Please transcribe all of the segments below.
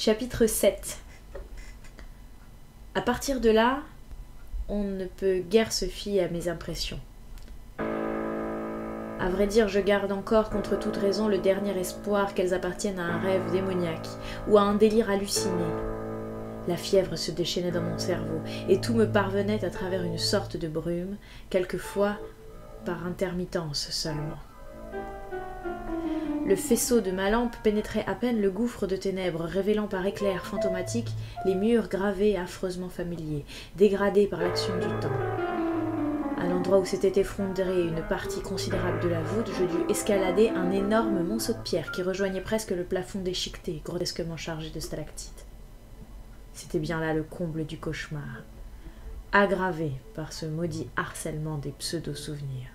Chapitre 7. À partir de là, on ne peut guère se fier à mes impressions. À vrai dire, je garde encore contre toute raison le dernier espoir qu'elles appartiennent à un rêve démoniaque ou à un délire halluciné. La fièvre se déchaînait dans mon cerveau et tout me parvenait à travers une sorte de brume, quelquefois par intermittence seulement. Le faisceau de ma lampe pénétrait à peine le gouffre de ténèbres, révélant par éclairs fantomatiques les murs gravés affreusement familiers, dégradés par l'action du temps. À l'endroit où s'était effondrée une partie considérable de la voûte, je dus escalader un énorme monceau de pierre qui rejoignait presque le plafond déchiqueté, grotesquement chargé de stalactites. C'était bien là le comble du cauchemar, aggravé par ce maudit harcèlement des pseudo-souvenirs.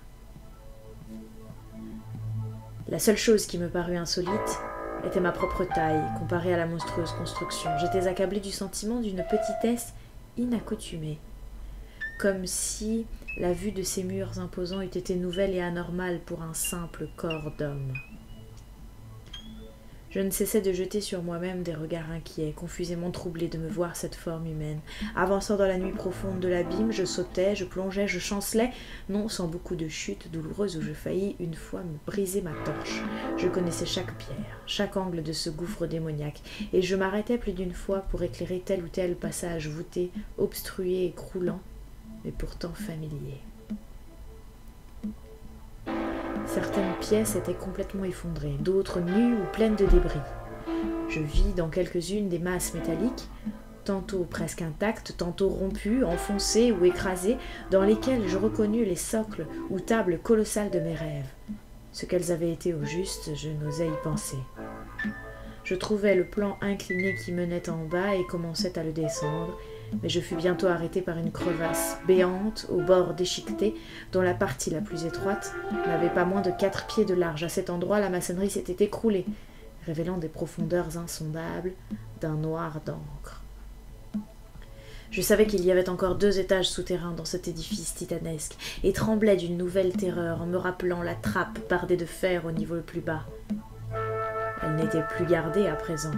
La seule chose qui me parut insolite était ma propre taille, comparée à la monstrueuse construction. J'étais accablée du sentiment d'une petitesse inaccoutumée, comme si la vue de ces murs imposants eût été nouvelle et anormale pour un simple corps d'homme. Je ne cessais de jeter sur moi-même des regards inquiets, confusément troublés de me voir cette forme humaine. Avançant dans la nuit profonde de l'abîme, je sautais, je plongeais, je chancelais, non sans beaucoup de chutes douloureuses où je faillis une fois me briser ma torche. Je connaissais chaque pierre, chaque angle de ce gouffre démoniaque, et je m'arrêtais plus d'une fois pour éclairer tel ou tel passage voûté, obstrué et croulant, mais pourtant familier. Certaines pièces étaient complètement effondrées, d'autres nues ou pleines de débris. Je vis dans quelques-unes des masses métalliques, tantôt presque intactes, tantôt rompues, enfoncées ou écrasées, dans lesquelles je reconnus les socles ou tables colossales de mes rêves. Ce qu'elles avaient été au juste, je n'osais y penser. Je trouvais le plan incliné qui menait en bas et commençait à le descendre, mais je fus bientôt arrêté par une crevasse béante au bord déchiqueté, dont la partie la plus étroite n'avait pas moins de 4 pieds de large. À cet endroit, la maçonnerie s'était écroulée, révélant des profondeurs insondables d'un noir d'encre. Je savais qu'il y avait encore 2 étages souterrains dans cet édifice titanesque, et tremblais d'une nouvelle terreur en me rappelant la trappe bardée de fer au niveau le plus bas. Elle n'était plus gardée à présent,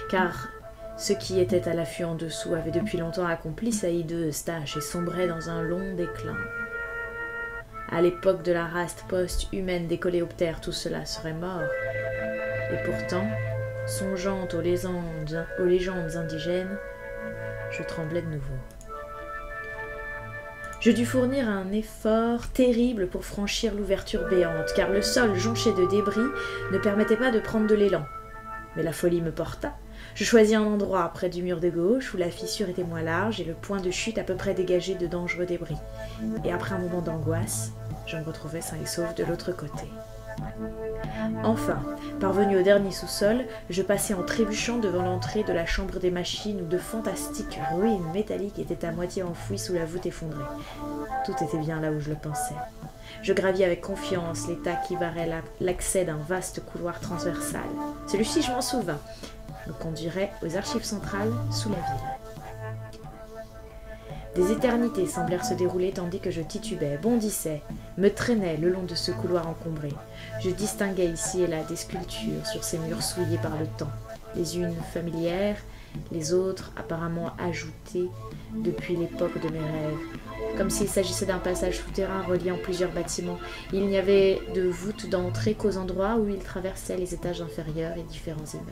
car ceux qui étaient à l'affût en dessous avaient depuis longtemps accompli sa hideuse tâche et sombraient dans un long déclin. À l'époque de la race post-humaine des coléoptères, tout cela serait mort. Et pourtant, songeant aux légendes indigènes, je tremblais de nouveau. Je dus fournir un effort terrible pour franchir l'ouverture béante, car le sol jonché de débris ne permettait pas de prendre de l'élan. Mais la folie me porta. Je choisis un endroit près du mur de gauche où la fissure était moins large et le point de chute à peu près dégagé de dangereux débris. Et après un moment d'angoisse, je me retrouvais sain et sauf de l'autre côté. Enfin, parvenu au dernier sous-sol, je passai en trébuchant devant l'entrée de la chambre des machines où de fantastiques ruines métalliques étaient à moitié enfouies sous la voûte effondrée. Tout était bien là où je le pensais. Je gravis avec confiance l'état qui barrait l'accès d'un vaste couloir transversal. Celui-ci, je m'en souvins, me conduirait aux archives centrales sous la ville. Des éternités semblèrent se dérouler tandis que je titubais, bondissais, me traînais le long de ce couloir encombré. Je distinguais ici et là des sculptures sur ces murs souillés par le temps, les unes familières, les autres apparemment ajoutées depuis l'époque de mes rêves. Comme s'il s'agissait d'un passage souterrain reliant plusieurs bâtiments, il n'y avait de voûte d'entrée qu'aux endroits où il traversait les étages inférieurs et différents immeubles.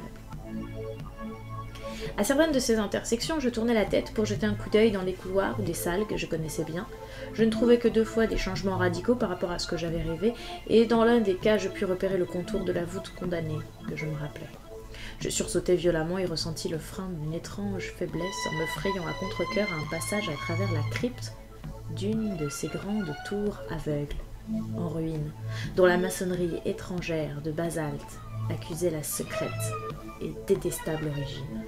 À certaines de ces intersections, je tournais la tête pour jeter un coup d'œil dans les couloirs ou des salles que je connaissais bien. Je ne trouvais que 2 fois des changements radicaux par rapport à ce que j'avais rêvé, et dans l'un des cas, je pus repérer le contour de la voûte condamnée, que je me rappelais. Je sursautai violemment et ressentis le frein d'une étrange faiblesse en me frayant à contre-cœur un passage à travers la crypte d'une de ces grandes tours aveugles, en ruine, dont la maçonnerie étrangère de basalte accusait la secrète et détestable origine.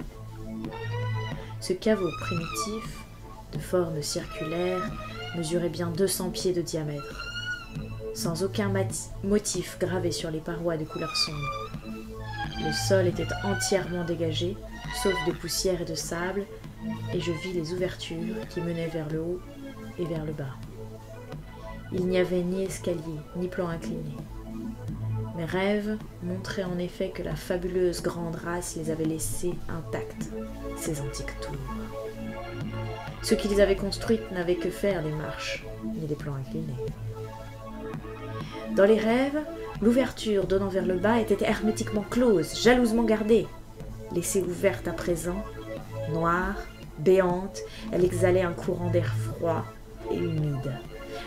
Ce caveau primitif, de forme circulaire, mesurait bien 200 pieds de diamètre, sans aucun motif gravé sur les parois de couleur sombre. Le sol était entièrement dégagé, sauf de poussière et de sable, et je vis les ouvertures qui menaient vers le haut et vers le bas. Il n'y avait ni escalier, ni plan incliné. Mes rêves montraient en effet que la fabuleuse grande race les avait laissées intactes, ces antiques tours. Ceux qui les avaient construites n'avaient que faire des marches, ni des plans inclinés. Dans les rêves, l'ouverture donnant vers le bas était hermétiquement close, jalousement gardée. Laissée ouverte à présent, noire, béante, elle exhalait un courant d'air froid et humide.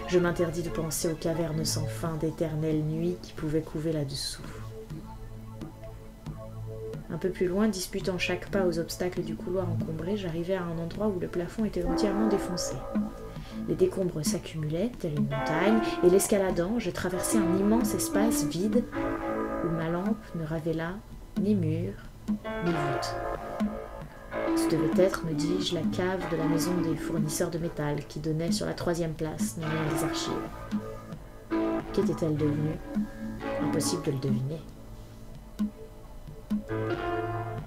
Je m'interdis de penser aux cavernes sans fin d'éternelles nuits qui pouvaient couver là-dessous. Un peu plus loin, disputant chaque pas aux obstacles du couloir encombré, j'arrivais à un endroit où le plafond était entièrement défoncé. Les décombres s'accumulaient, telle une montagne, et l'escaladant, je traversais un immense espace vide où ma lampe ne révéla ni mur, ni voûte. Ce devait être, me dis-je, la cave de la maison des fournisseurs de métal qui donnait sur la 3e place, non loin des archives. Qu'était-elle devenue? Impossible de le deviner.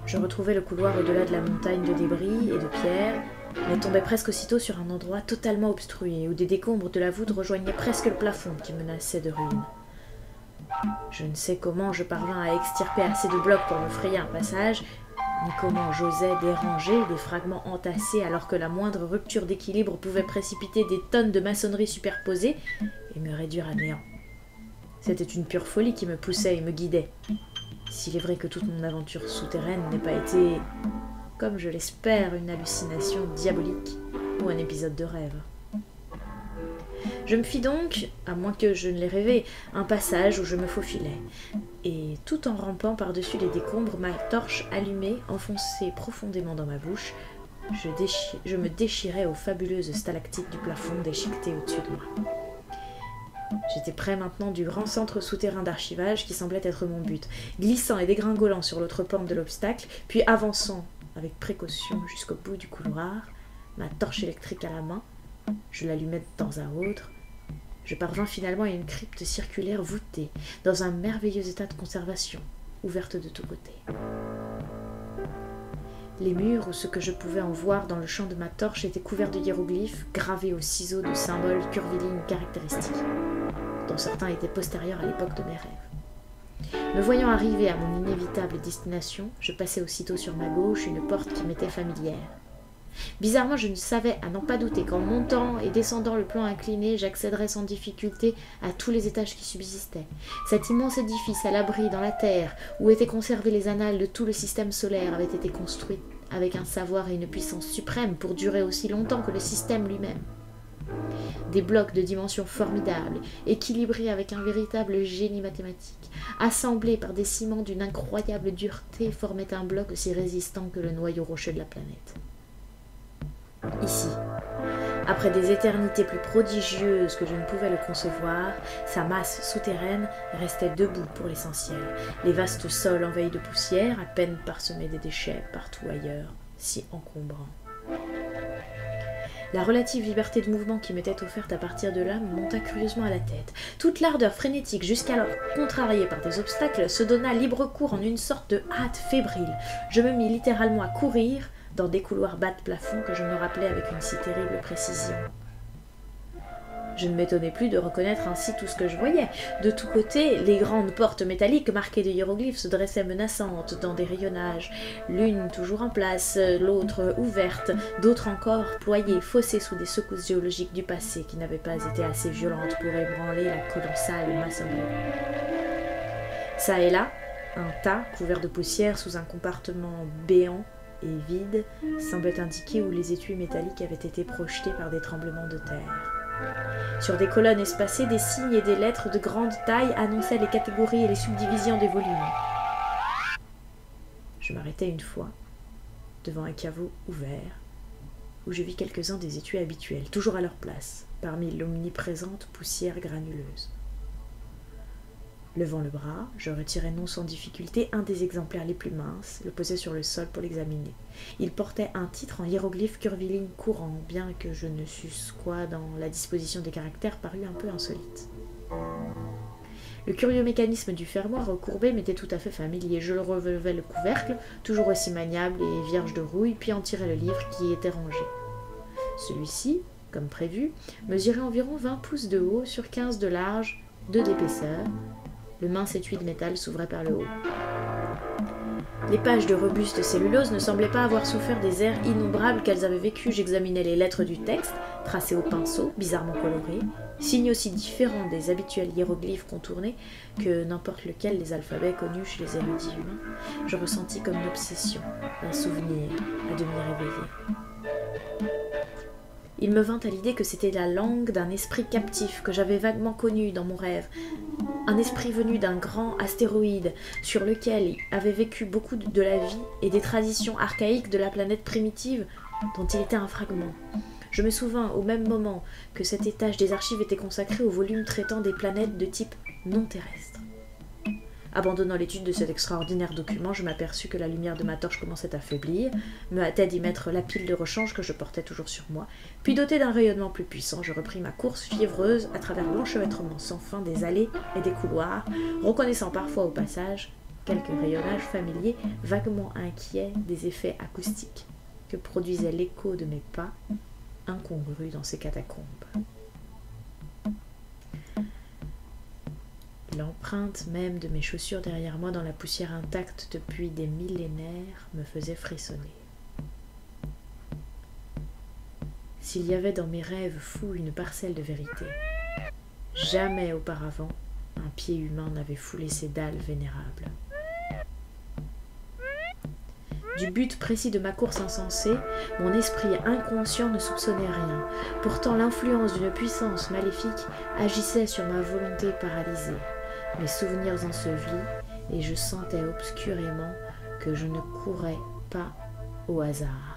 Je retrouvais le couloir au-delà de la montagne de débris et de pierres, mais tombais presque aussitôt sur un endroit totalement obstrué, où des décombres de la voûte rejoignaient presque le plafond qui menaçait de ruine. Je ne sais comment je parvins à extirper assez de blocs pour me frayer un passage, ni comment j'osais déranger des fragments entassés alors que la moindre rupture d'équilibre pouvait précipiter des tonnes de maçonnerie superposées et me réduire à néant. C'était une pure folie qui me poussait et me guidait. S'il est vrai que toute mon aventure souterraine n'ait pas été, comme je l'espère, une hallucination diabolique ou un épisode de rêve. Je me fis donc, à moins que je ne l'ai rêvé, un passage où je me faufilais. Et tout en rampant par-dessus les décombres, ma torche allumée, enfoncée profondément dans ma bouche, je me déchirais aux fabuleuses stalactites du plafond déchiquetées au-dessus de moi. J'étais près maintenant du grand centre souterrain d'archivage qui semblait être mon but, glissant et dégringolant sur l'autre pente de l'obstacle, puis avançant avec précaution jusqu'au bout du couloir, ma torche électrique à la main. Je l'allumais de temps à autre. Je parvins finalement à une crypte circulaire voûtée, dans un merveilleux état de conservation, ouverte de tous côtés. Les murs, ou ce que je pouvais en voir dans le champ de ma torche, étaient couverts de hiéroglyphes, gravés au ciseau de symboles curvilignes caractéristiques, dont certains étaient postérieurs à l'époque de mes rêves. Me voyant arriver à mon inévitable destination, je passai aussitôt sur ma gauche une porte qui m'était familière. Bizarrement, je ne savais à n'en pas douter qu'en montant et descendant le plan incliné, j'accéderais sans difficulté à tous les étages qui subsistaient. Cet immense édifice à l'abri dans la terre, où étaient conservées les annales de tout le système solaire, avait été construit avec un savoir et une puissance suprême pour durer aussi longtemps que le système lui-même. Des blocs de dimensions formidables, équilibrés avec un véritable génie mathématique, assemblés par des ciments d'une incroyable dureté, formaient un bloc aussi résistant que le noyau rocheux de la planète. Ici, après des éternités plus prodigieuses que je ne pouvais le concevoir, sa masse souterraine restait debout pour l'essentiel, les vastes sols envahis de poussière, à peine parsemés des déchets partout ailleurs, si encombrants. La relative liberté de mouvement qui m'était offerte à partir de là me monta curieusement à la tête. Toute l'ardeur frénétique, jusqu'alors contrariée par des obstacles, se donna libre cours en une sorte de hâte fébrile. Je me mis littéralement à courir dans des couloirs bas de plafond que je me rappelais avec une si terrible précision. Je ne m'étonnais plus de reconnaître ainsi tout ce que je voyais. De tous côtés, les grandes portes métalliques marquées de hiéroglyphes se dressaient menaçantes dans des rayonnages, l'une toujours en place, l'autre ouverte, d'autres encore ployées, faussées sous des secousses géologiques du passé qui n'avaient pas été assez violentes pour ébranler la colossale maçonnerie. Ça et là, un tas couvert de poussière sous un compartiment béant et vide semblait indiquer où les étuis métalliques avaient été projetés par des tremblements de terre. Sur des colonnes espacées, des signes et des lettres de grande taille annonçaient les catégories et les subdivisions des volumes. Je m'arrêtai une fois devant un caveau ouvert où je vis quelques-uns des étuis habituels, toujours à leur place, parmi l'omniprésente poussière granuleuse. Levant le bras, je retirai non sans difficulté un des exemplaires les plus minces, le posai sur le sol pour l'examiner. Il portait un titre en hiéroglyphes curvilignes courants, bien que je ne susse quoi dans la disposition des caractères parut un peu insolite. Le curieux mécanisme du fermoir recourbé m'était tout à fait familier. Je relevai le couvercle, toujours aussi maniable et vierge de rouille, puis en tirai le livre qui y était rangé. Celui-ci, comme prévu, mesurait environ 20 pouces de haut sur 15 de large, 2 d'épaisseur, Le mince étui de métal s'ouvrait par le haut. Les pages de robuste cellulose ne semblaient pas avoir souffert des airs innombrables qu'elles avaient vécus. J'examinais les lettres du texte, tracées au pinceau, bizarrement colorées, signes aussi différents des habituels hiéroglyphes contournés que n'importe lequel des alphabets connus chez les érudits humains. Je ressentis comme une obsession, un souvenir à demi réveillé. Il me vint à l'idée que c'était la langue d'un esprit captif que j'avais vaguement connu dans mon rêve, un esprit venu d'un grand astéroïde sur lequel avait vécu beaucoup de la vie et des traditions archaïques de la planète primitive dont il était un fragment. Je me souvins au même moment que cet étage des archives était consacré au volume traitant des planètes de type non terrestre. Abandonnant l'étude de cet extraordinaire document, je m'aperçus que la lumière de ma torche commençait à faiblir, me hâtai d'y mettre la pile de rechange que je portais toujours sur moi, puis doté d'un rayonnement plus puissant, je repris ma course fiévreuse à travers l'enchevêtrement sans fin des allées et des couloirs, reconnaissant parfois au passage quelques rayonnages familiers vaguement inquiets des effets acoustiques que produisait l'écho de mes pas, incongru dans ces catacombes. L'empreinte même de mes chaussures derrière moi dans la poussière intacte depuis des millénaires me faisait frissonner. S'il y avait dans mes rêves fous une parcelle de vérité, jamais auparavant un pied humain n'avait foulé ces dalles vénérables. Du but précis de ma course insensée, mon esprit inconscient ne soupçonnait rien. Pourtant, l'influence d'une puissance maléfique agissait sur ma volonté paralysée, mes souvenirs ensevelis, et je sentais obscurément que je ne courais pas au hasard.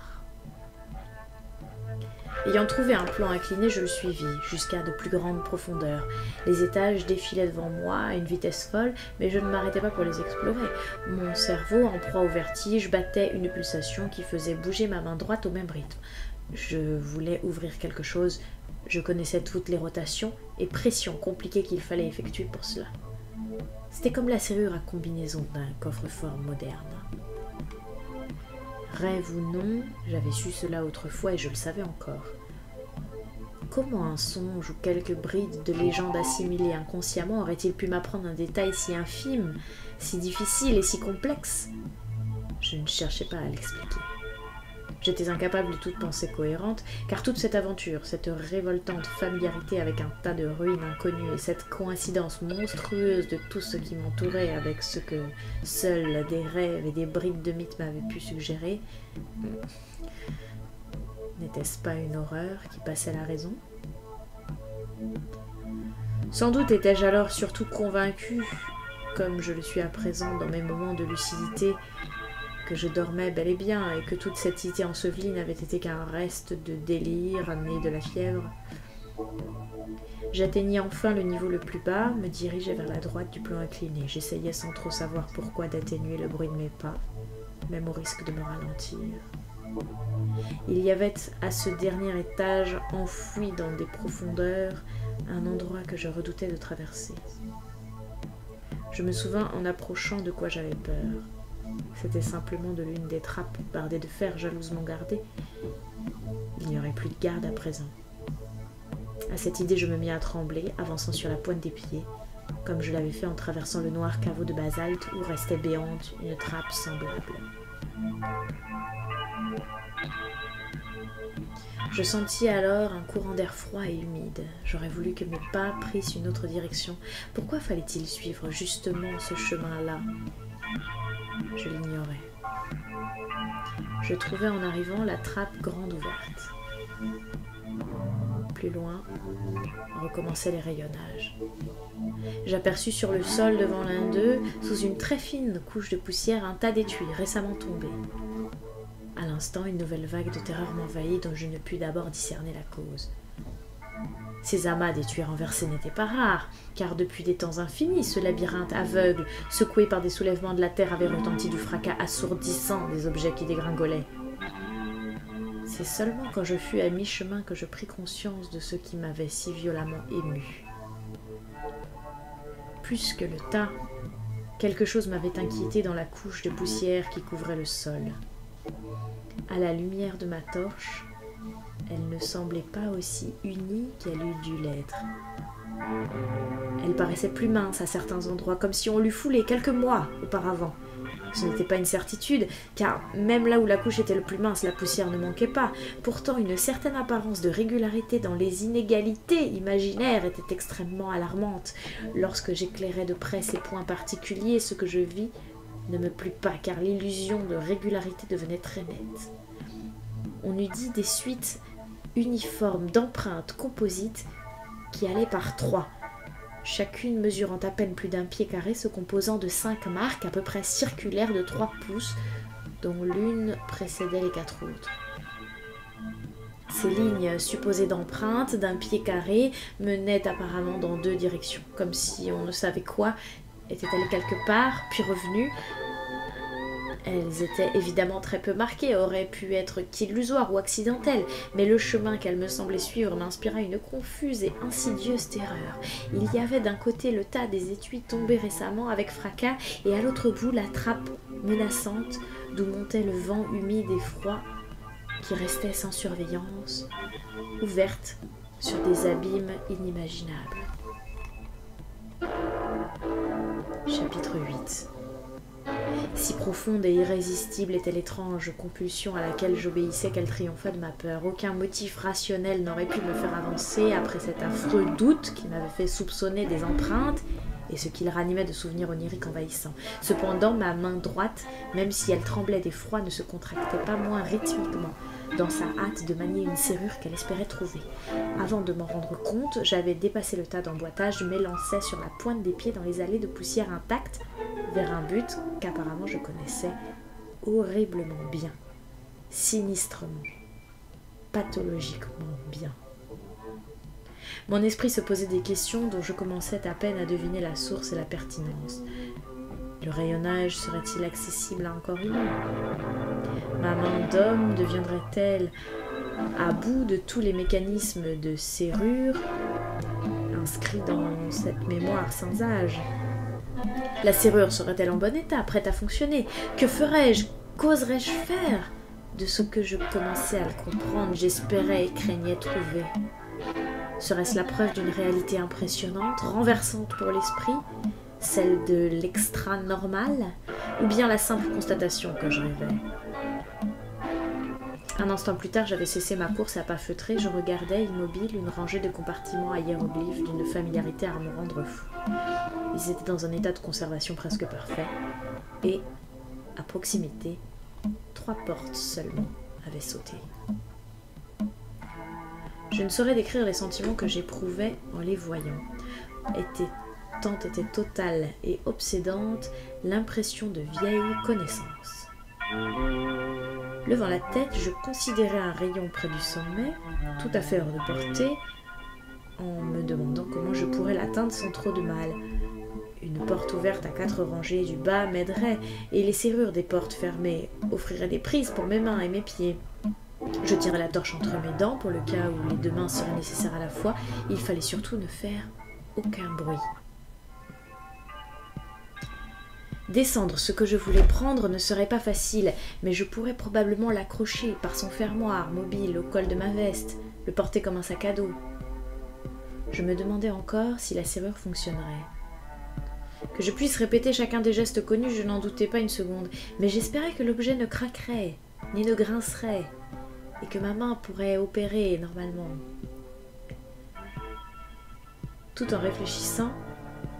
Ayant trouvé un plan incliné, je le suivis jusqu'à de plus grandes profondeurs. Les étages défilaient devant moi à une vitesse folle, mais je ne m'arrêtais pas pour les explorer. Mon cerveau, en proie au vertige, battait une pulsation qui faisait bouger ma main droite au même rythme. Je voulais ouvrir quelque chose, je connaissais toutes les rotations et pressions compliquées qu'il fallait effectuer pour cela. C'était comme la serrure à combinaison d'un coffre-fort moderne. Rêve ou non, j'avais su cela autrefois et je le savais encore. Comment un songe ou quelques brides de légende assimilées inconsciemment aurait-il pu m'apprendre un détail si infime, si difficile et si complexe? Je ne cherchais pas à l'expliquer. J'étais incapable de toute pensée cohérente, car toute cette aventure, cette révoltante familiarité avec un tas de ruines inconnues et cette coïncidence monstrueuse de tout ce qui m'entourait avec ce que seuls des rêves et des brides de mythes m'avaient pu suggérer, n'était-ce pas une horreur qui passait la raison? Sans doute étais-je alors surtout convaincu, comme je le suis à présent dans mes moments de lucidité, que je dormais bel et bien et que toute cette cité ensevelie n'avait été qu'un reste de délire né de la fièvre. J'atteignis enfin le niveau le plus bas, me dirigeai vers la droite du plan incliné. J'essayais sans trop savoir pourquoi d'atténuer le bruit de mes pas, même au risque de me ralentir. Il y avait à ce dernier étage, enfoui dans des profondeurs, un endroit que je redoutais de traverser. Je me souvins en approchant de quoi j'avais peur. C'était simplement de l'une des trappes bardées de fer jalousement gardées. Il n'y aurait plus de garde à présent. À cette idée, je me mis à trembler, avançant sur la pointe des pieds, comme je l'avais fait en traversant le noir caveau de basalte où restait béante une trappe semblable. Je sentis alors un courant d'air froid et humide. J'aurais voulu que mes pas prissent une autre direction. Pourquoi fallait-il suivre justement ce chemin-là ? Je l'ignorais. Je trouvai en arrivant la trappe grande ouverte. Plus loin, recommençaient les rayonnages. J'aperçus sur le sol devant l'un d'eux, sous une très fine couche de poussière, un tas d'étuis récemment tombés. À l'instant, une nouvelle vague de terreur m'envahit dont je ne pus d'abord discerner la cause. Ces amas d'étuis renversés n'étaient pas rares, car depuis des temps infinis, ce labyrinthe aveugle, secoué par des soulèvements de la terre, avait retenti du fracas assourdissant des objets qui dégringolaient. C'est seulement quand je fus à mi-chemin que je pris conscience de ce qui m'avait si violemment ému. Plus que le tas, quelque chose m'avait inquiété dans la couche de poussière qui couvrait le sol. À la lumière de ma torche, elle ne semblait pas aussi unie qu'elle eût dû l'être. Elle paraissait plus mince à certains endroits, comme si on l'eût foulée quelques mois auparavant. Ce n'était pas une certitude, car même là où la couche était le plus mince, la poussière ne manquait pas. Pourtant, une certaine apparence de régularité dans les inégalités imaginaires était extrêmement alarmante. Lorsque j'éclairais de près ces points particuliers, ce que je vis ne me plut pas, car l'illusion de régularité devenait très nette. On eût dit des suites uniformes d'empreintes composites qui allaient par 3, chacune mesurant à peine plus d'un pied carré, se composant de 5 marques à peu près circulaires de 3 pouces, dont l'une précédait les 4 autres. Ces lignes supposées d'empreintes d'un pied carré menaient apparemment dans 2 directions, comme si on ne savait quoi était allé quelque part, puis revenu. Elles étaient évidemment très peu marquées, auraient pu être qu'illusoires ou accidentelles, mais le chemin qu'elles me semblaient suivre m'inspira une confuse et insidieuse terreur. Il y avait d'un côté le tas des étuis tombés récemment avec fracas, et à l'autre bout la trappe menaçante d'où montait le vent humide et froid qui restait sans surveillance, ouverte sur des abîmes inimaginables. Chapitre 8. Si profonde et irrésistible était l'étrange compulsion à laquelle j'obéissais qu'elle triomphait de ma peur. Aucun motif rationnel n'aurait pu me faire avancer après cet affreux doute qui m'avait fait soupçonner des empreintes et ce qu'il ranimait de souvenirs oniriques envahissants. Cependant, ma main droite, même si elle tremblait d'effroi, ne se contractait pas moins rythmiquement dans sa hâte de manier une serrure qu'elle espérait trouver. Avant de m'en rendre compte, j'avais dépassé le tas d'emboîtage, je m'élançais sur la pointe des pieds dans les allées de poussière intacte vers un but qu'apparemment je connaissais horriblement bien, sinistrement, pathologiquement bien. Mon esprit se posait des questions dont je commençais à peine à deviner la source et la pertinence. Le rayonnage serait-il accessible à un corps humain? Ma main d'homme deviendrait-elle à bout de tous les mécanismes de serrure inscrits dans cette mémoire sans âge? La serrure serait-elle en bon état, prête à fonctionner? Que ferais-je? Qu'oserais-je faire? De ce que je commençais à le comprendre, j'espérais et craignais trouver. Serait-ce la preuve d'une réalité impressionnante, renversante pour l'esprit, celle de l'extra-normal, ou bien la simple constatation que je rêvais? Un instant plus tard, j'avais cessé ma course à pas feutrés, je regardais immobile une rangée de compartiments à hiéroglyphes d'une familiarité à me rendre fou. Ils étaient dans un état de conservation presque parfait, et, à proximité, 3 portes seulement avaient sauté. Je ne saurais décrire les sentiments que j'éprouvais en les voyant. Tant était totale et obsédante l'impression de vieille connaissance. Levant la tête, je considérais un rayon près du sommet, tout à fait hors de portée, en me demandant comment je pourrais l'atteindre sans trop de mal. Une porte ouverte à 4 rangées du bas m'aiderait, et les serrures des portes fermées offriraient des prises pour mes mains et mes pieds. Je tirais la torche entre mes dents pour le cas où les 2 mains seraient nécessaires à la fois. Il fallait surtout ne faire aucun bruit. Descendre ce que je voulais prendre ne serait pas facile, mais je pourrais probablement l'accrocher par son fermoir mobile au col de ma veste, le porter comme un sac à dos. Je me demandais encore si la serrure fonctionnerait. Que je puisse répéter chacun des gestes connus, je n'en doutais pas une seconde, mais j'espérais que l'objet ne craquerait, ni ne grincerait, et que ma main pourrait opérer normalement. Tout en réfléchissant,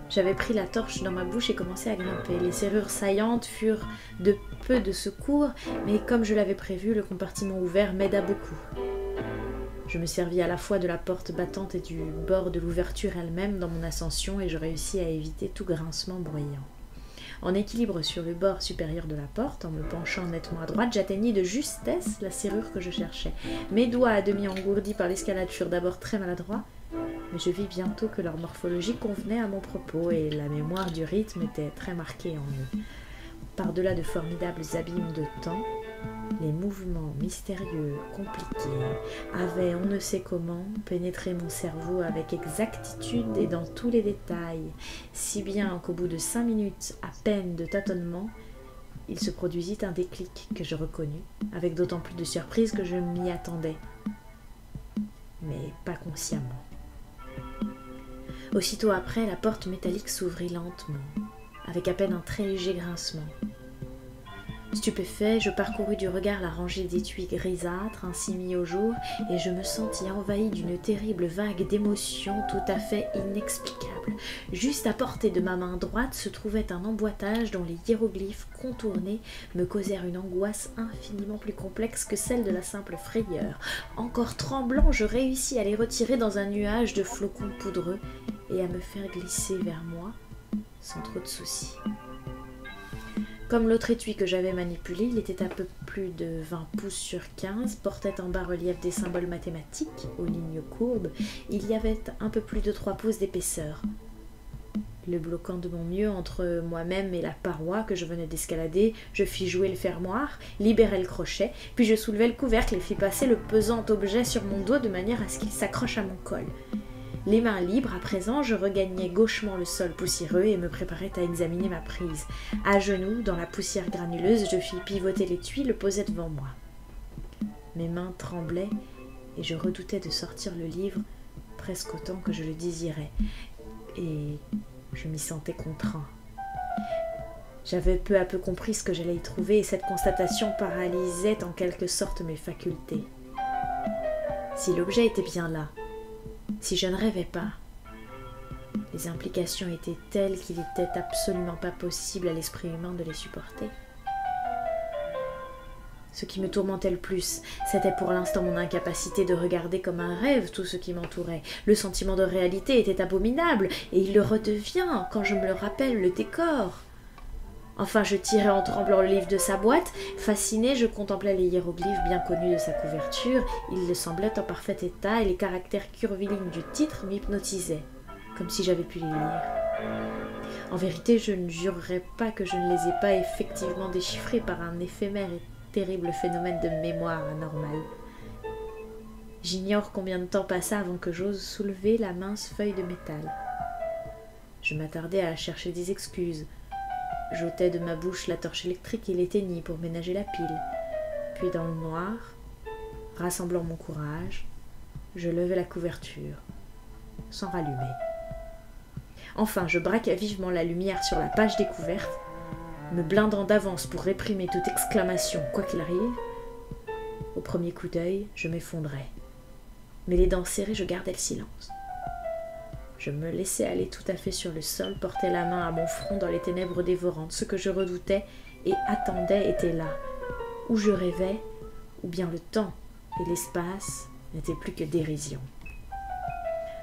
j'avais pris la torche dans ma bouche et commencé à grimper. Les serrures saillantes furent de peu de secours, mais comme je l'avais prévu, le compartiment ouvert m'aida beaucoup. Je me servis à la fois de la porte battante et du bord de l'ouverture elle-même dans mon ascension, et je réussis à éviter tout grincement bruyant. En équilibre sur le bord supérieur de la porte, en me penchant nettement à droite, j'atteignis de justesse la serrure que je cherchais. Mes doigts à demi engourdis par l'escalade furent d'abord très maladroits, mais je vis bientôt que leur morphologie convenait à mon propos, et la mémoire du rythme était très marquée en eux. Par-delà de formidables abîmes de temps, les mouvements mystérieux, compliqués, avaient, on ne sait comment, pénétré mon cerveau avec exactitude et dans tous les détails, si bien qu'au bout de 5 minutes à peine de tâtonnement, il se produisit un déclic que je reconnus, avec d'autant plus de surprise que je m'y attendais, mais pas consciemment. Aussitôt après, la porte métallique s'ouvrit lentement, avec à peine un très léger grincement. Stupéfait, je parcourus du regard la rangée d'étuis grisâtres ainsi mis au jour, et je me sentis envahi d'une terrible vague d'émotions tout à fait inexplicable. Juste à portée de ma main droite se trouvait un emboîtage dont les hiéroglyphes contournés me causèrent une angoisse infiniment plus complexe que celle de la simple frayeur. Encore tremblant, je réussis à les retirer dans un nuage de flocons poudreux et à me faire glisser vers moi sans trop de soucis. Comme l'autre étui que j'avais manipulé, il était un peu plus de 20 pouces sur 15, portait en bas-relief des symboles mathématiques aux lignes courbes. Il y avait un peu plus de 3 pouces d'épaisseur. Le bloquant de mon mieux entre moi-même et la paroi que je venais d'escalader, je fis jouer le fermoir, libérai le crochet, puis je soulevai le couvercle et fis passer le pesant objet sur mon dos de manière à ce qu'il s'accroche à mon col. Les mains libres, à présent, je regagnais gauchement le sol poussiéreux et me préparais à examiner ma prise. À genoux, dans la poussière granuleuse, je fis pivoter l'étui, le posai devant moi. Mes mains tremblaient et je redoutais de sortir le livre presque autant que je le désirais. Et je m'y sentais contraint. J'avais peu à peu compris ce que j'allais y trouver et cette constatation paralysait en quelque sorte mes facultés. Si l'objet était bien là, si je ne rêvais pas, les implications étaient telles qu'il n'était absolument pas possible à l'esprit humain de les supporter. Ce qui me tourmentait le plus, c'était pour l'instant mon incapacité de regarder comme un rêve tout ce qui m'entourait. Le sentiment de réalité était abominable, et il le redevient quand je me le rappelle, le décor. Enfin, je tirai en tremblant le livre de sa boîte. Fasciné, je contemplais les hiéroglyphes bien connus de sa couverture. Il le semblait en parfait état et les caractères curvilignes du titre m'hypnotisaient, comme si j'avais pu les lire. En vérité, je ne jurerais pas que je ne les ai pas effectivement déchiffrés par un éphémère et terrible phénomène de mémoire anormale. J'ignore combien de temps passa avant que j'ose soulever la mince feuille de métal. Je m'attardais à chercher des excuses. J'ôtais de ma bouche la torche électrique et l'éteignis pour ménager la pile. Puis dans le noir, rassemblant mon courage, je levai la couverture, sans rallumer. Enfin, je braqua vivement la lumière sur la page découverte, me blindant d'avance pour réprimer toute exclamation, quoi qu'il arrive. Au premier coup d'œil, je m'effondrais. Mais les dents serrées, je gardais le silence. Je me laissais aller tout à fait sur le sol, portais la main à mon front dans les ténèbres dévorantes. Ce que je redoutais et attendais était là, où je rêvais, ou bien le temps et l'espace n'étaient plus que dérision.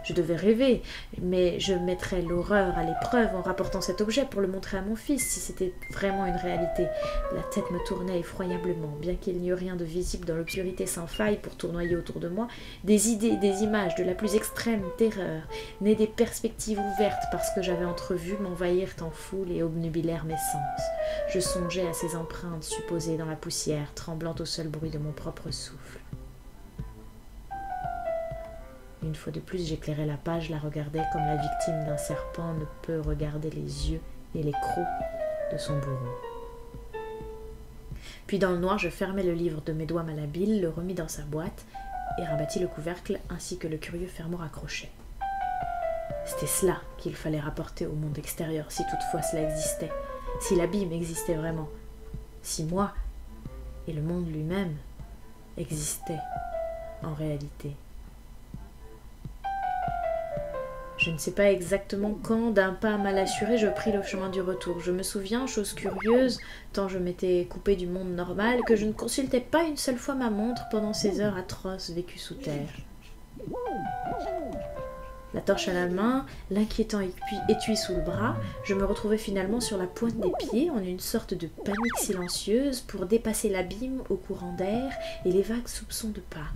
Je devais rêver, mais je mettrais l'horreur à l'épreuve en rapportant cet objet pour le montrer à mon fils, si c'était vraiment une réalité. La tête me tournait effroyablement, bien qu'il n'y eût rien de visible dans l'obscurité sans faille pour tournoyer autour de moi. Des idées, des images de la plus extrême terreur, nées des perspectives ouvertes parce que j'avais entrevu, m'envahirent en foule et obnubilèrent mes sens. Je songeais à ces empreintes supposées dans la poussière, tremblant au seul bruit de mon propre souffle. Une fois de plus, j'éclairais la page, la regardais comme la victime d'un serpent ne peut regarder les yeux et les crocs de son bourreau. Puis dans le noir, je fermai le livre de mes doigts malhabiles, le remis dans sa boîte et rabattis le couvercle ainsi que le curieux fermoir à crochet. C'était cela qu'il fallait rapporter au monde extérieur, si toutefois cela existait, si l'abîme existait vraiment, si moi et le monde lui-même existaient en réalité. Je ne sais pas exactement quand, d'un pas mal assuré, je pris le chemin du retour. Je me souviens, chose curieuse, tant je m'étais coupée du monde normal, que je ne consultais pas une seule fois ma montre pendant ces heures atroces vécues sous terre. La torche à la main, l'inquiétant étui sous le bras, je me retrouvais finalement sur la pointe des pieds, en une sorte de panique silencieuse pour dépasser l'abîme au courant d'air et les vagues soupçons de pas.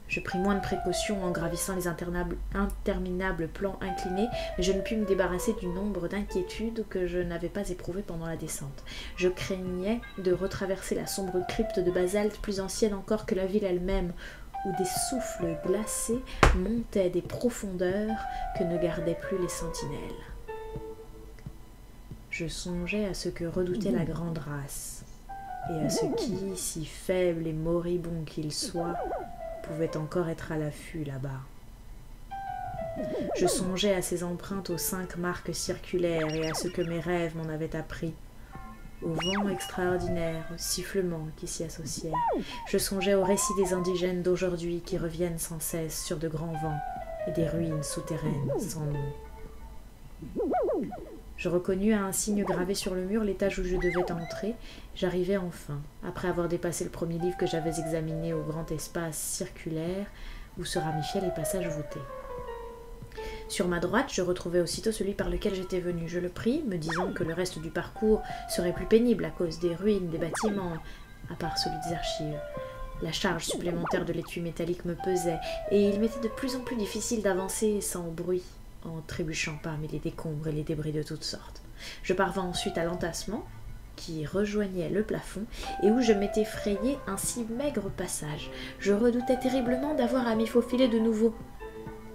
Je pris moins de précautions en gravissant les interminables plans inclinés, mais je ne pus me débarrasser du nombre d'inquiétudes que je n'avais pas éprouvées pendant la descente. Je craignais de retraverser la sombre crypte de basalte plus ancienne encore que la ville elle-même, où des souffles glacés montaient des profondeurs que ne gardaient plus les sentinelles. Je songeais à ce que redoutait la grande race, et à ce qui, si faible et moribond qu'il soit, pouvait encore être à l'affût là-bas. Je songeais à ces empreintes aux 5 marques circulaires et à ce que mes rêves m'en avaient appris. Au vent extraordinaire, au sifflement qui s'y associait. Je songeais aux récits des indigènes d'aujourd'hui qui reviennent sans cesse sur de grands vents et des ruines souterraines sans nom. Je reconnus à un signe gravé sur le mur l'étage où je devais entrer. J'arrivais enfin, après avoir dépassé le premier livre que j'avais examiné au grand espace circulaire où se ramifiaient les passages voûtés. Sur ma droite, je retrouvais aussitôt celui par lequel j'étais venu. Je le pris, me disant que le reste du parcours serait plus pénible à cause des ruines, des bâtiments, à part celui des archives. La charge supplémentaire de l'étui métallique me pesait, et il m'était de plus en plus difficile d'avancer sans bruit, en trébuchant parmi les décombres et les débris de toutes sortes. Je parvins ensuite à l'entassement, qui rejoignait le plafond, et où je m'étais frayé un si maigre passage. Je redoutais terriblement d'avoir à m'y faufiler de nouveau,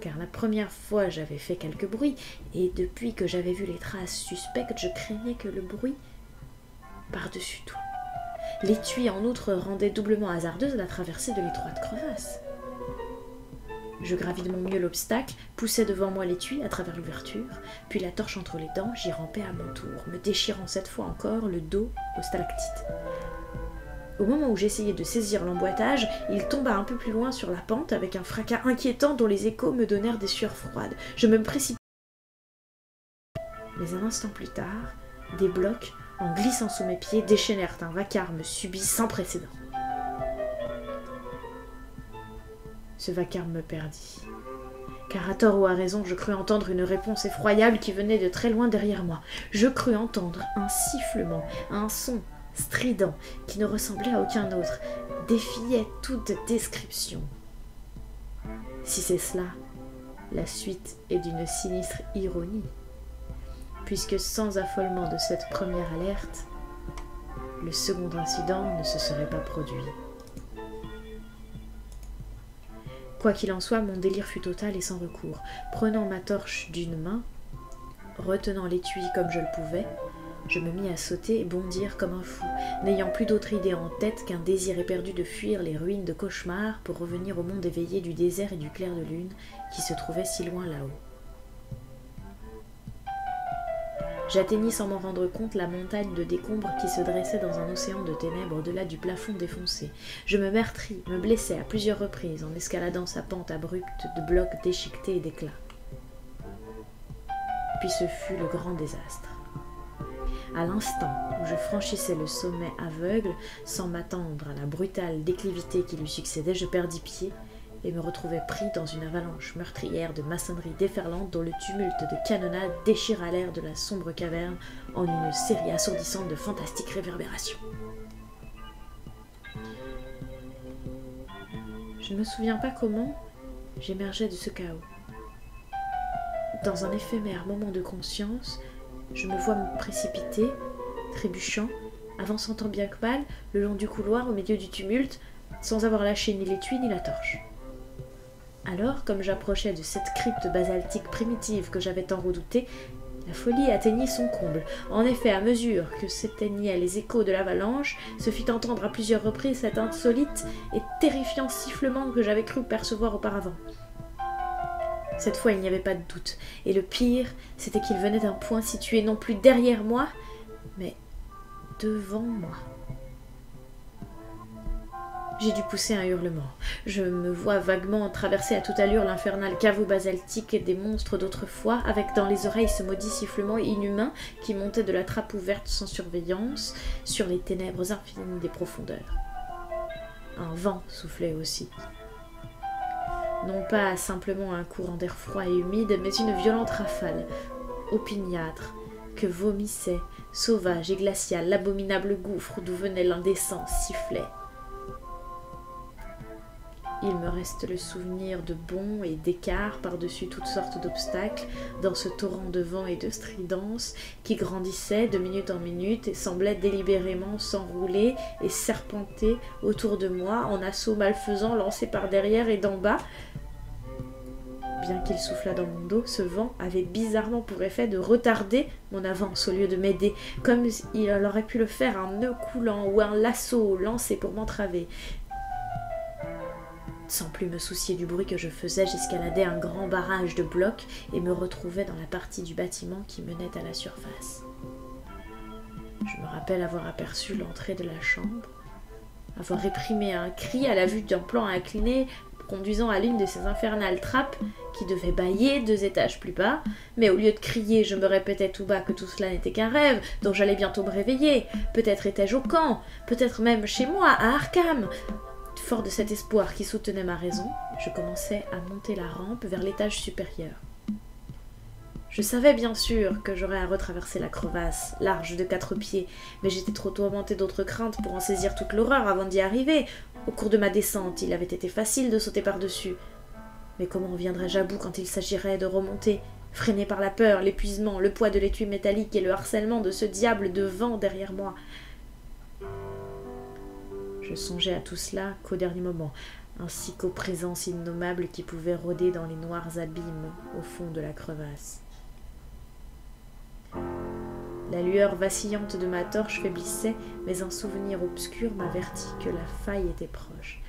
car la première fois j'avais fait quelque bruit, et depuis que j'avais vu les traces suspectes, je craignais que le bruit par-dessus tout. L'étui, en outre, rendait doublement hasardeuse la traversée de l'étroite crevasse. Je gravis de mon mieux l'obstacle, poussai devant moi l'étui à travers l'ouverture, puis la torche entre les dents, j'y rampais à mon tour, me déchirant cette fois encore le dos aux stalactites. Au moment où j'essayais de saisir l'emboîtage, il tomba un peu plus loin sur la pente avec un fracas inquiétant dont les échos me donnèrent des sueurs froides. Je me précipitai. Mais un instant plus tard, des blocs, en glissant sous mes pieds, déchaînèrent un vacarme subit sans précédent. Ce vacarme me perdit. Car à tort ou à raison, je crus entendre une réponse effroyable qui venait de très loin derrière moi. Je crus entendre un sifflement, un son strident, qui ne ressemblait à aucun autre, défiait toute description. Si c'est cela, la suite est d'une sinistre ironie, puisque sans affolement de cette première alerte, le second incident ne se serait pas produit. Quoi qu'il en soit, mon délire fut total et sans recours. Prenant ma torche d'une main, retenant l'étui comme je le pouvais, je me mis à sauter et bondir comme un fou, n'ayant plus d'autre idée en tête qu'un désir éperdu de fuir les ruines de cauchemar pour revenir au monde éveillé du désert et du clair de lune qui se trouvait si loin là-haut. J'atteignis sans m'en rendre compte la montagne de décombres qui se dressait dans un océan de ténèbres au-delà du plafond défoncé. Je me meurtris, me blessai à plusieurs reprises en escaladant sa pente abrupte de blocs déchiquetés et d'éclats. Puis ce fut le grand désastre. À l'instant où je franchissais le sommet aveugle, sans m'attendre à la brutale déclivité qui lui succédait, je perdis pied et me retrouvai pris dans une avalanche meurtrière de maçonnerie déferlante dont le tumulte de canonnade déchira l'air de la sombre caverne en une série assourdissante de fantastiques réverbérations. Je ne me souviens pas comment j'émergeais de ce chaos. Dans un éphémère moment de conscience, je me vois me précipiter, trébuchant, avançant tant bien que mal, le long du couloir au milieu du tumulte, sans avoir lâché ni l'étui ni la torche. Alors, comme j'approchais de cette crypte basaltique primitive que j'avais tant redoutée, la folie atteignit son comble. En effet, à mesure que s'éteignaient les échos de l'avalanche, se fit entendre à plusieurs reprises cet insolite et terrifiant sifflement que j'avais cru percevoir auparavant. Cette fois, il n'y avait pas de doute, et le pire, c'était qu'il venait d'un point situé non plus derrière moi, mais devant moi. J'ai dû pousser un hurlement. Je me vois vaguement traverser à toute allure l'infernal caveau basaltique des monstres d'autrefois, avec dans les oreilles ce maudit sifflement inhumain qui montait de la trappe ouverte sans surveillance sur les ténèbres infinies des profondeurs. Un vent soufflait aussi. Non pas simplement un courant d'air froid et humide, mais une violente rafale, opiniâtre, que vomissait, sauvage et glacial, l'abominable gouffre d'où venait l'indécent sifflet. Il me reste le souvenir de bonds et d'écarts par-dessus toutes sortes d'obstacles, dans ce torrent de vent et de stridence qui grandissait de minute en minute et semblait délibérément s'enrouler et serpenter autour de moi en assauts malfaisants lancés par derrière et d'en bas. Bien qu'il soufflât dans mon dos, ce vent avait bizarrement pour effet de retarder mon avance au lieu de m'aider, comme il aurait pu le faire un nœud coulant ou un lasso lancé pour m'entraver. Sans plus me soucier du bruit que je faisais, j'escaladais un grand barrage de blocs et me retrouvais dans la partie du bâtiment qui menait à la surface. Je me rappelle avoir aperçu l'entrée de la chambre, avoir réprimé un cri à la vue d'un plan incliné conduisant à l'une de ces infernales trappes qui devaient bâiller 2 étages plus bas, mais au lieu de crier, je me répétais tout bas que tout cela n'était qu'un rêve, dont j'allais bientôt me réveiller. Peut-être étais-je au camp, peut-être même chez moi, à Arkham. Fort de cet espoir qui soutenait ma raison, je commençais à monter la rampe vers l'étage supérieur. Je savais bien sûr que j'aurais à retraverser la crevasse, large de 4 pieds, mais j'étais trop tourmentée d'autres craintes pour en saisir toute l'horreur avant d'y arriver. Au cours de ma descente, il avait été facile de sauter par-dessus. Mais comment viendrais-je à bout quand il s'agirait de remonter, freiné par la peur, l'épuisement, le poids de l'étui métallique et le harcèlement de ce diable de vent derrière moi? Je songeais à tout cela qu'au dernier moment, ainsi qu'aux présences innommables qui pouvaient rôder dans les noirs abîmes au fond de la crevasse. La lueur vacillante de ma torche faiblissait, mais un souvenir obscur m'avertit que la faille était proche.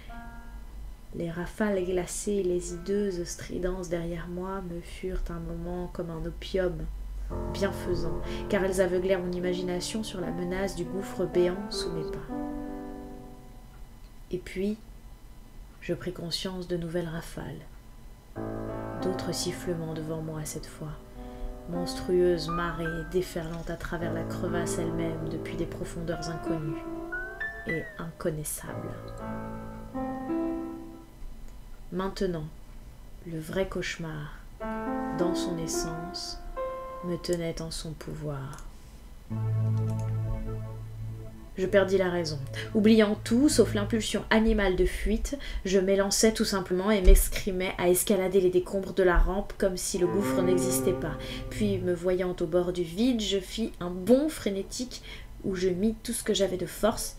Les rafales glacées et les hideuses stridences derrière moi me furent un moment comme un opium bienfaisant, car elles aveuglèrent mon imagination sur la menace du gouffre béant sous mes pas. Et puis, je pris conscience de nouvelles rafales, d'autres sifflements devant moi cette fois, monstrueuse marée déferlant à travers la crevasse elle-même depuis des profondeurs inconnues et inconnaissables. Maintenant, le vrai cauchemar, dans son essence, me tenait en son pouvoir. Je perdis la raison. Oubliant tout, sauf l'impulsion animale de fuite, je m'élançai tout simplement et m'escrimai à escalader les décombres de la rampe comme si le gouffre n'existait pas. Puis, me voyant au bord du vide, je fis un bond frénétique où je mis tout ce que j'avais de force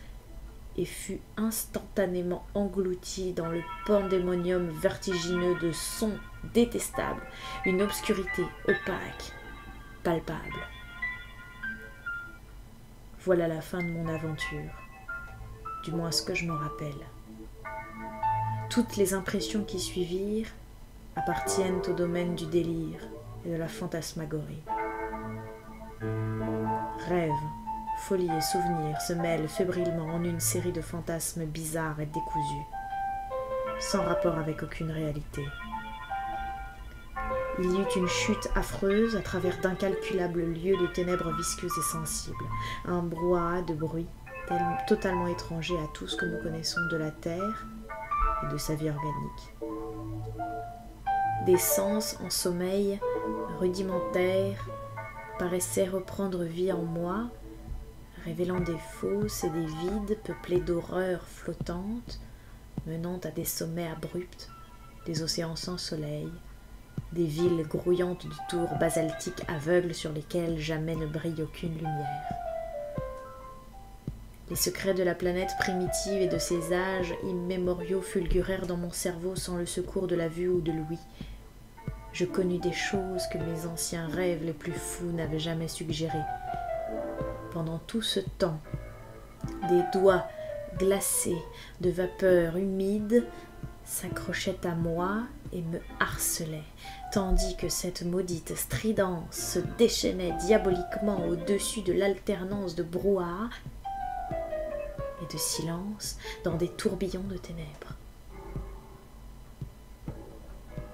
et fus instantanément englouti dans le pandémonium vertigineux de sons détestables, une obscurité opaque, palpable. Voilà la fin de mon aventure, du moins ce que je me rappelle. Toutes les impressions qui suivirent appartiennent au domaine du délire et de la fantasmagorie. Rêves, folie et souvenirs se mêlent fébrilement en une série de fantasmes bizarres et décousus, sans rapport avec aucune réalité. Il y eut une chute affreuse à travers d'incalculables lieux de ténèbres visqueuses et sensibles, un brouhaha de bruits totalement étranger à tout ce que nous connaissons de la Terre et de sa vie organique. Des sens en sommeil, rudimentaires, paraissaient reprendre vie en moi, révélant des fosses et des vides peuplés d'horreurs flottantes, menant à des sommets abrupts, des océans sans soleil, des villes grouillantes de tours basaltiques aveugles sur lesquelles jamais ne brille aucune lumière. Les secrets de la planète primitive et de ses âges immémoriaux fulgurèrent dans mon cerveau sans le secours de la vue ou de l'ouïe. Je connus des choses que mes anciens rêves les plus fous n'avaient jamais suggérées. Pendant tout ce temps, des doigts glacés de vapeur humide s'accrochaient à moi et me harcelaient, tandis que cette maudite stridence se déchaînait diaboliquement au-dessus de l'alternance de brouhaha et de silence dans des tourbillons de ténèbres.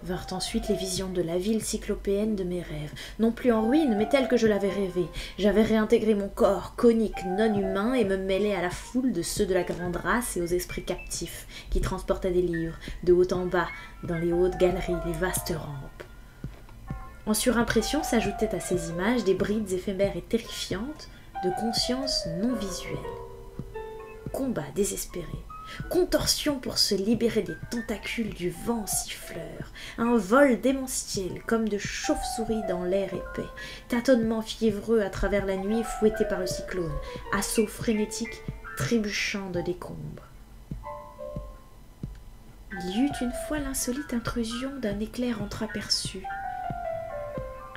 Vinrent ensuite les visions de la ville cyclopéenne de mes rêves, non plus en ruine, mais telle que je l'avais rêvée. J'avais réintégré mon corps conique non humain et me mêlais à la foule de ceux de la grande race et aux esprits captifs qui transportaient des livres, de haut en bas, dans les hautes galeries, les vastes rampes. En surimpression s'ajoutaient à ces images des brides éphémères et terrifiantes de conscience non visuelle. Combat désespéré, contorsion pour se libérer des tentacules du vent siffleur, un vol démentiel comme de chauves-souris dans l'air épais, tâtonnement fiévreux à travers la nuit fouetté par le cyclone, assaut frénétique trébuchant de décombres. Il y eut une fois l'insolite intrusion d'un éclair entreaperçu,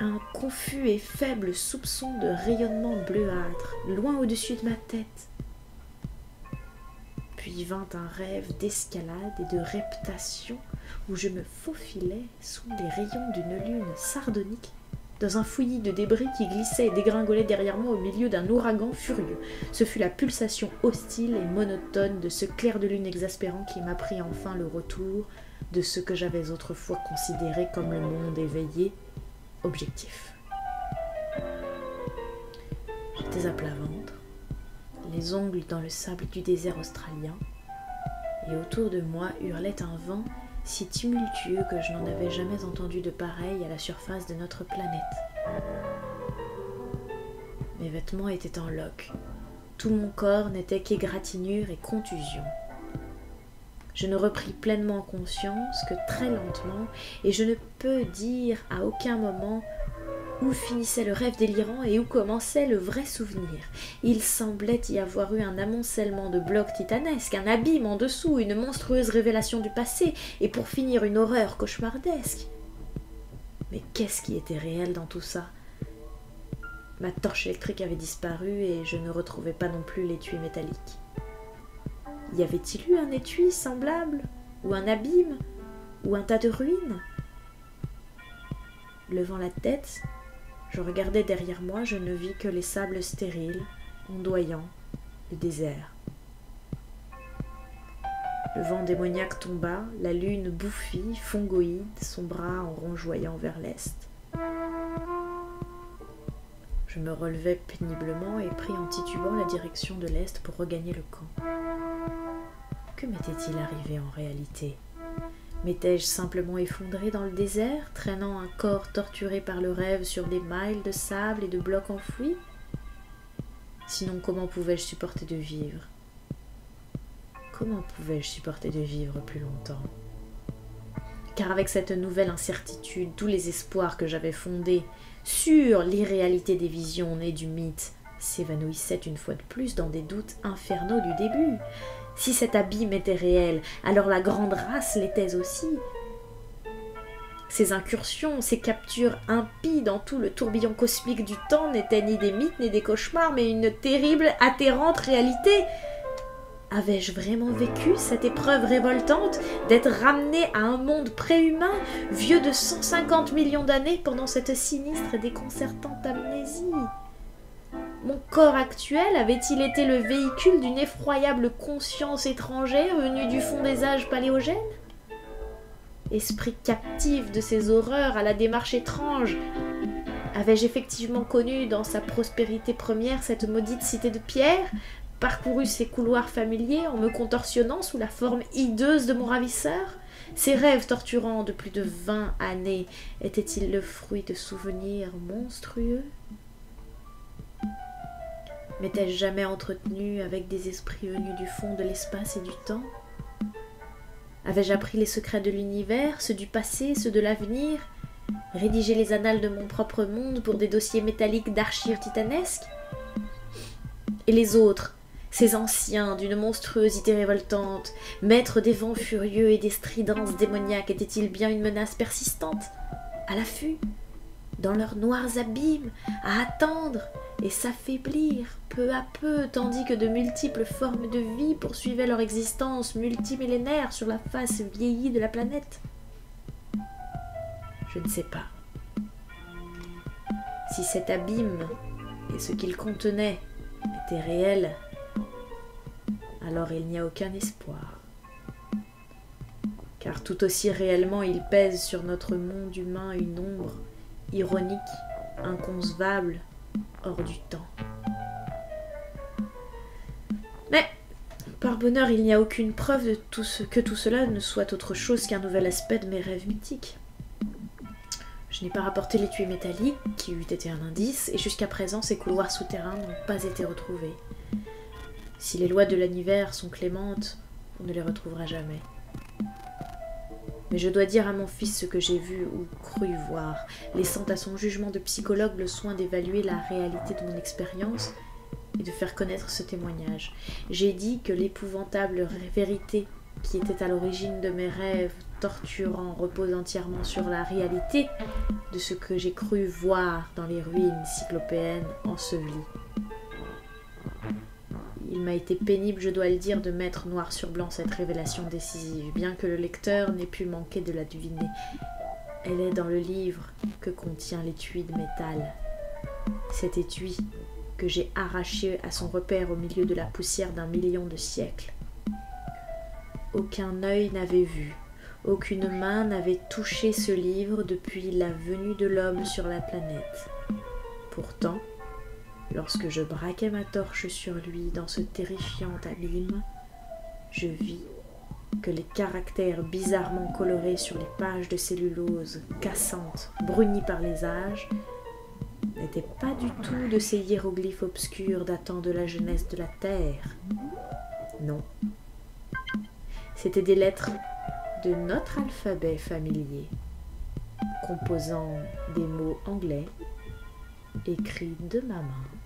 un confus et faible soupçon de rayonnement bleuâtre, loin au-dessus de ma tête. Puis vint un rêve d'escalade et de reptation où je me faufilais sous les rayons d'une lune sardonique dans un fouillis de débris qui glissait et dégringolait derrière moi au milieu d'un ouragan furieux. Ce fut la pulsation hostile et monotone de ce clair de lune exaspérant qui m'apprit enfin le retour de ce que j'avais autrefois considéré comme le monde éveillé, objectif. J'étais à plat ventre, les ongles dans le sable du désert australien, et autour de moi hurlait un vent si tumultueux que je n'en avais jamais entendu de pareil à la surface de notre planète. Mes vêtements étaient en loques, tout mon corps n'était qu'égratignure et contusion. Je ne repris pleinement conscience que très lentement, et je ne peux dire à aucun moment où finissait le rêve délirant et où commençait le vrai souvenir. Il semblait y avoir eu un amoncellement de blocs titanesques, un abîme en dessous, une monstrueuse révélation du passé, et pour finir une horreur cauchemardesque. Mais qu'est-ce qui était réel dans tout ça? Ma torche électrique avait disparu et je ne retrouvais pas non plus l'étui métallique. Y avait-il eu un étui semblable? Ou un abîme? Ou un tas de ruines? Levant la tête, je regardais derrière moi, je ne vis que les sables stériles, ondoyants, le désert. Le vent démoniaque tomba, la lune bouffie, fongoïde, son bras en rongeoyant vers l'est. Je me relevai péniblement et pris en titubant la direction de l'est pour regagner le camp. Que m'était-il arrivé en réalité? M'étais-je simplement effondré dans le désert, traînant un corps torturé par le rêve sur des miles de sable et de blocs enfouis? Sinon, comment pouvais-je supporter de vivre? Comment pouvais-je supporter de vivre plus longtemps? Car avec cette nouvelle incertitude, tous les espoirs que j'avais fondés sur l'irréalité des visions nées du mythe s'évanouissaient une fois de plus dans des doutes infernaux du début. Si cet abîme était réel, alors la grande race l'était aussi. Ces incursions, ces captures impies dans tout le tourbillon cosmique du temps n'étaient ni des mythes ni des cauchemars, mais une terrible, atterrante réalité. Avais-je vraiment vécu cette épreuve révoltante d'être ramené à un monde préhumain, vieux de 150 millions d'années pendant cette sinistre et déconcertante amnésie? Mon corps actuel avait-il été le véhicule d'une effroyable conscience étrangère venue du fond des âges paléogènes? Esprit captif de ces horreurs à la démarche étrange, avais-je effectivement connu dans sa prospérité première cette maudite cité de pierre, parcouru ses couloirs familiers en me contorsionnant sous la forme hideuse de mon ravisseur? Ces rêves torturants de plus de 20 années étaient-ils le fruit de souvenirs monstrueux? M'étais-je jamais entretenu avec des esprits venus du fond de l'espace et du temps? Avais-je appris les secrets de l'univers, ceux du passé, ceux de l'avenir, rédigé les annales de mon propre monde pour des dossiers métalliques d'archives titanesques? Et les autres, ces anciens d'une monstruosité révoltante, maîtres des vents furieux et des stridences démoniaques, étaient-ils bien une menace persistante, à l'affût, dans leurs noirs abîmes, à attendre et s'affaiblir peu à peu, tandis que de multiples formes de vie poursuivaient leur existence multimillénaire sur la face vieillie de la planète? Je ne sais pas. Si cet abîme et ce qu'il contenait étaient réels, alors il n'y a aucun espoir. Car tout aussi réellement il pèse sur notre monde humain une ombre ironique, inconcevable, hors du temps. Mais, par bonheur, il n'y a aucune preuve de que tout cela ne soit autre chose qu'un nouvel aspect de mes rêves mythiques. Je n'ai pas rapporté l'étui métallique, qui eût été un indice, et jusqu'à présent, ces couloirs souterrains n'ont pas été retrouvés. Si les lois de l'univers sont clémentes, on ne les retrouvera jamais. Mais je dois dire à mon fils ce que j'ai vu ou cru voir, laissant à son jugement de psychologue le soin d'évaluer la réalité de mon expérience et de faire connaître ce témoignage. J'ai dit que l'épouvantable vérité qui était à l'origine de mes rêves torturants repose entièrement sur la réalité de ce que j'ai cru voir dans les ruines cyclopéennes ensevelies. il m'a été pénible, je dois le dire, de mettre noir sur blanc cette révélation décisive, bien que le lecteur n'ait pu manquer de la deviner. Elle est dans le livre que contient l'étui de métal. Cet étui que j'ai arraché à son repère au milieu de la poussière d'un million de siècles. Aucun œil n'avait vu, aucune main n'avait touché ce livre depuis la venue de l'homme sur la planète. Pourtant, lorsque je braquai ma torche sur lui dans ce terrifiant abîme, je vis que les caractères bizarrement colorés sur les pages de cellulose, cassantes, brunies par les âges, n'étaient pas du tout de ces hiéroglyphes obscurs datant de la jeunesse de la Terre. Non. C'étaient des lettres de notre alphabet familier, composant des mots anglais écrits de ma main.